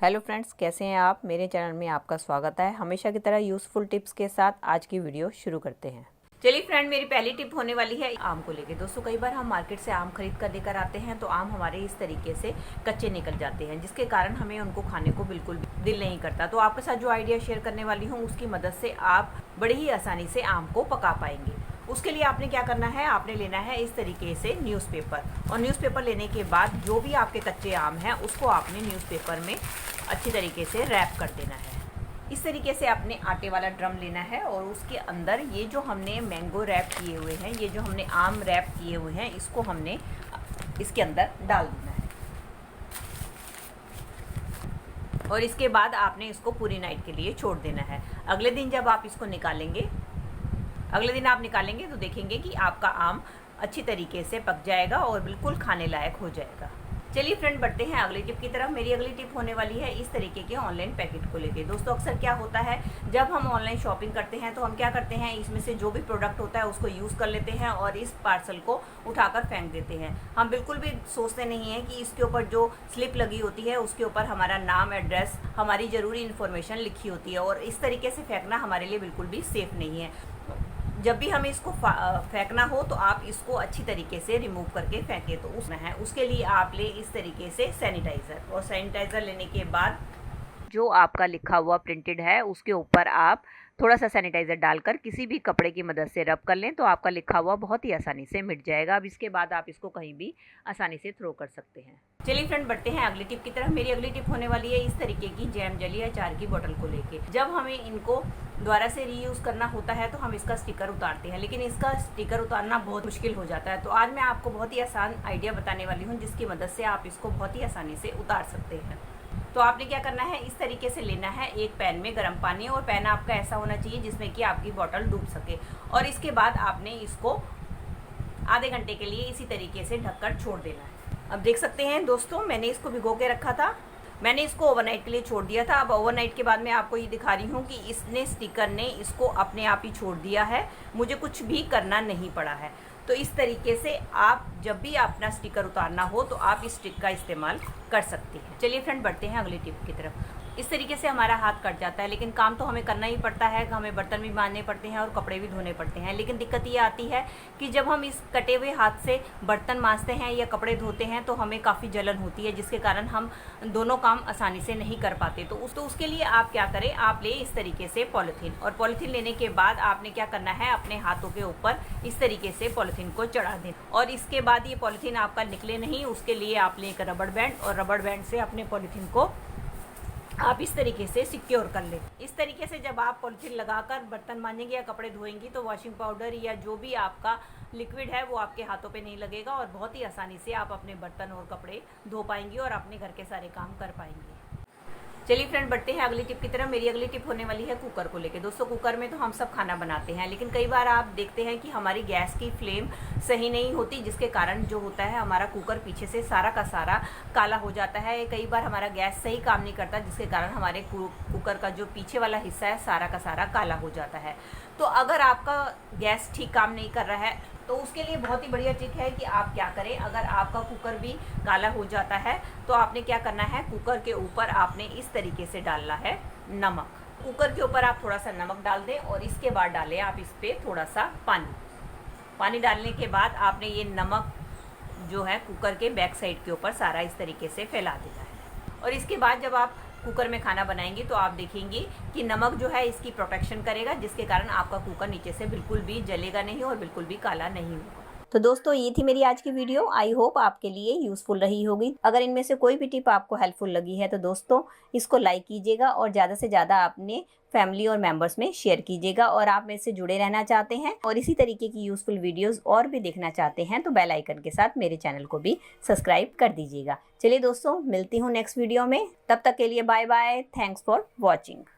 Hello friends, कैसे हैं आप। मेरे चैनल में आपका स्वागत है। हमेशा की तरह यूज़फुल टिप्स के साथ आज की वीडियो शुरू करते हैं। चलिए फ्रेंड, मेरी पहली टिप होने वाली है आम को लेके। दोस्तों, कई बार हम मार्केट से आम खरीद कर लेकर आते हैं तो आम हमारे इस तरीके से कच्चे निकल जाते हैं, जिसके कारण हमें उनको खाने को बिल्कुल दिल नहीं करता। तो आपके साथ जो आइडिया शेयर करने वाली हूँ उसकी मदद से आप बड़ी ही आसानी से आम को पका पाएंगे। उसके लिए आपने क्या करना है, आपने लेना है इस तरीके से न्यूज़पेपर, और न्यूज़पेपर लेने के बाद जो भी आपके कच्चे आम हैं उसको आपने न्यूज़पेपर में अच्छी तरीके से रैप कर देना है। इस तरीके से आपने आटे वाला ड्रम लेना है और उसके अंदर ये जो हमने मैंगो रैप किए हुए हैं, ये जो हमने आम रैप किए हुए हैं, इसको हमने इसके अंदर डाल देना है। और इसके बाद आपने इसको पूरी नाइट के लिए छोड़ देना है। अगले दिन जब आप इसको निकालेंगे, तो देखेंगे कि आपका आम अच्छी तरीके से पक जाएगा और बिल्कुल खाने लायक हो जाएगा। चलिए फ्रेंड, बढ़ते हैं अगली टिप की तरफ। मेरी अगली टिप होने वाली है इस तरीके के ऑनलाइन पैकेट को लेके। दोस्तों, अक्सर क्या होता है, जब हम ऑनलाइन शॉपिंग करते हैं तो हम क्या करते हैं, इसमें से जो भी प्रोडक्ट होता है उसको यूज़ कर लेते हैं और इस पार्सल को उठाकर फेंक देते हैं। हम बिल्कुल भी सोचते नहीं हैं कि इसके ऊपर जो स्लिप लगी होती है उसके ऊपर हमारा नाम, एड्रेस, हमारी ज़रूरी इन्फॉर्मेशन लिखी होती है, और इस तरीके से फेंकना हमारे लिए बिल्कुल भी सेफ़ नहीं है। जब भी हमें इसको फेंकना हो तो आप इसको अच्छी तरीके से रिमूव करके फेंके। तो उसके लिए आप ले इस तरीके से सैनिटाइज़र, और सैनिटाइज़र लेने के बाद जो आपका लिखा हुआ प्रिंटेड है उसके ऊपर आप थोड़ा सा सैनिटाइज़र डालकर किसी भी कपड़े की मदद से रब कर लें तो आपका लिखा हुआ बहुत ही आसानी से मिट जाएगा। अब इसके बाद आप इसको कहीं भी आसानी से थ्रो कर सकते हैं। चलिए फ्रेंड, बढ़ते हैं अगली टिप की तरफ। मेरी अगली टिप होने वाली है इस तरीके की जैम जेली अचार की बोतल को लेके। जब हमें इनको दोबारा से रीयूज़ करना होता है तो हम इसका स्टिकर उतारते हैं, लेकिन इसका स्टिकर उतारना बहुत मुश्किल हो जाता है। तो आज मैं आपको बहुत ही आसान आइडिया बताने वाली हूँ जिसकी मदद से आप इसको बहुत ही आसानी से उतार सकते हैं। तो आपने क्या करना है, इस तरीके से लेना है एक पैन में गर्म पानी, और पैन आपका ऐसा होना चाहिए जिसमें कि आपकी बोतल डूब सके। और इसके बाद आपने इसको आधे घंटे के लिए इसी तरीके से ढककर छोड़ देना है। अब देख सकते हैं दोस्तों, मैंने इसको भिगो के रखा था, मैंने इसको ओवरनाइट के लिए छोड़ दिया था। अब ओवरनाइट के बाद मैं आपको ये दिखा रही हूँ कि इसने स्टिकर ने इसको अपने आप ही छोड़ दिया है, मुझे कुछ भी करना नहीं पड़ा है। तो इस तरीके से आप जब भी अपना स्टिकर उतारना हो तो आप इस स्टिक का इस्तेमाल कर सकते हैं। चलिए फ्रेंड, बढ़ते हैं अगली टिप की तरफ। इस तरीके से हमारा हाथ कट जाता है, लेकिन काम तो हमें करना ही पड़ता है। हमें बर्तन भी मांजने पड़ते हैं और कपड़े भी धोने पड़ते हैं, लेकिन दिक्कत ये आती है कि जब हम इस कटे हुए हाथ से बर्तन मांजते हैं या कपड़े धोते हैं तो हमें काफ़ी जलन होती है, जिसके कारण हम दोनों काम आसानी से नहीं कर पाते। तो उसके लिए आप क्या करें, आप ले इस तरीके से पॉलीथीन, और पॉलीथीन लेने के बाद आपने क्या करना है, अपने हाथों के ऊपर इस तरीके से पॉलीथीन को चढ़ा दें। और इसके बाद ये पॉलीथीन आपका निकले नहीं, उसके लिए आप लें एक रबड़ बैंड, और रबड़ बैंड से अपने पॉलीथीन को आप इस तरीके से सिक्योर कर लें। इस तरीके से जब आप पॉलीथीन लगाकर बर्तन मांजेंगे या कपड़े धोएंगी तो वॉशिंग पाउडर या जो भी आपका लिक्विड है वो आपके हाथों पे नहीं लगेगा, और बहुत ही आसानी से आप अपने बर्तन और कपड़े धो पाएंगी और अपने घर के सारे काम कर पाएंगी। चलिए फ्रेंड, बढ़ते हैं अगली टिप की तरफ। मेरी अगली टिप होने वाली है कुकर को लेके। दोस्तों, कुकर में तो हम सब खाना बनाते हैं, लेकिन कई बार आप देखते हैं कि हमारी गैस की फ्लेम सही नहीं होती, जिसके कारण जो होता है हमारा कुकर पीछे से सारा का सारा काला हो जाता है। कई बार हमारा गैस सही काम नहीं करता, जिसके कारण हमारे कुकर का जो पीछे वाला हिस्सा है सारा का सारा काला हो जाता है। तो अगर आपका गैस ठीक काम नहीं कर रहा है तो उसके लिए बहुत ही बढ़िया ट्रिक है कि आप क्या करें, अगर आपका कुकर भी काला हो जाता है तो आपने क्या करना है, कुकर के ऊपर आपने इस तरीके से डालना है नमक। कुकर के ऊपर आप थोड़ा सा नमक डाल दें और इसके बाद डालें आप इस पर थोड़ा सा पानी डालने के बाद आपने ये नमक जो है कुकर के बैक साइड के ऊपर सारा इस तरीके से फैला देना है। और इसके बाद जब आप कुकर में खाना बनाएंगे तो आप देखेंगे कि नमक जो है इसकी प्रोटेक्शन करेगा, जिसके कारण आपका कुकर नीचे से बिल्कुल भी जलेगा नहीं और बिल्कुल भी काला नहीं होगा। तो दोस्तों, ये थी मेरी आज की वीडियो। आई होप आपके लिए यूज़फुल रही होगी। अगर इनमें से कोई भी टिप आपको हेल्पफुल लगी है तो दोस्तों इसको लाइक कीजिएगा और ज़्यादा से ज़्यादा अपने फैमिली और मेंबर्स में शेयर कीजिएगा। और आप मेरे से जुड़े रहना चाहते हैं और इसी तरीके की यूज़फुल वीडियोस और भी देखना चाहते हैं तो बेल आइकन के साथ मेरे चैनल को भी सब्सक्राइब कर दीजिएगा। चलिए दोस्तों, मिलती हूँ नेक्स्ट वीडियो में। तब तक के लिए bye bye. Thanks for watching.